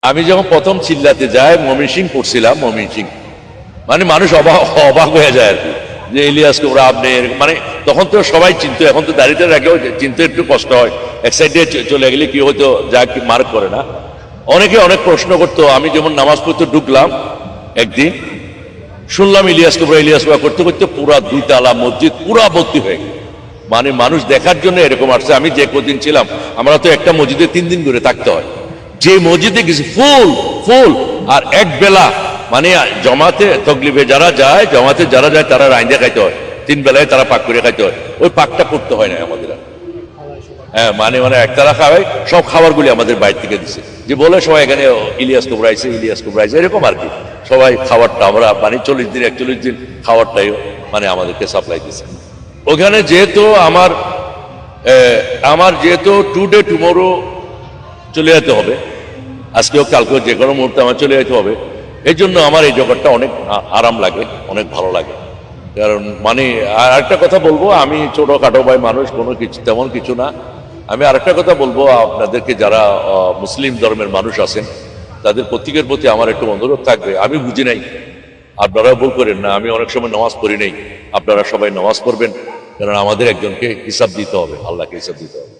আমি যখন প্রথম চিল্লাতে যাই ময়মনসিং পড়ছিলাম, ময়মনসিং মানে মানুষ অবাক হয়ে যায় আর কি, যে ইলিয়াস কোবরা আপনি মানে তখন তো সবাই চিনতো, এখন তো দাঁড়িয়ে রাখলেও চিনতে একটু কষ্ট হয়, এক সাইডে চলে গেলে কি হয়তো যা কি মার্ক করে না। অনেকে অনেক প্রশ্ন করতো। আমি যেমন নামাজ পড়তে ঢুকলাম একদিন, শুনলাম ইলিয়াস কোবরা করতে করতে পুরা 2 তালা মসজিদ পুরা ভর্তি হয়ে গেল। মানে মানুষ দেখার জন্য এরকম আসছে। আমি যে কদিন ছিলাম, আমরা তো একটা মসজিদে 3 দিন করে থাকতে হয়, যে মসজিদে গেছি ফুল ফুল। আর এক বেলা মানে জমাতে তকলিফে যারা যায়, জমাতে যারা যায় তারা রাইন্দা খাইতে হয়, 3 বেলায় তারা পাক করে খাইতে হয়। ওই পাকটা করতে হয় না আমাদের। হ্যাঁ মানে মানে একতারা খাওয়াই, সব খাবারগুলি আমাদের বাইরে থেকে দিছে, যে বলে সবাই এখানে ইলিয়াস কোবরা আইছে, ইলিয়াস কোবরা আইছে, এরকম আর কি। সবাই খাবারটা আমরা মানে 40 দিন 41 দিন খাবারটাই মানে আমাদেরকে সাপ্লাই দিছে ওখানে। যেহেতু আমার যেহেতু টুডে টুমোরো চলে যেতে হবে, আজকেও কালকেও যে কোনো মুহূর্তে আমার চলে যেতে হবে, এই জন্য আমার এই জগৎটা অনেক আরাম লাগে, অনেক ভালো লাগে। কারণ মানে আর একটা কথা বলবো, আমি ছোটখাটো ভাই মানুষ, কোনো কিছু তেমন কিছু না। আমি আরেকটা কথা বলবো আপনাদেরকে, যারা মুসলিম ধর্মের মানুষ আছেন তাদের প্রত্যেকের প্রতি আমার একটু অনুরোধ থাকবে, আমি বুঝি নাই, আপনারাও ভুল করেন না, আমি অনেক সময় নামাজ পড়ি নাই, আপনারা সবাই নামাজ পড়বেন, কারণ আমাদের একজনকে হিসাব দিতে হবে, আল্লাহকে হিসাব দিতে হবে।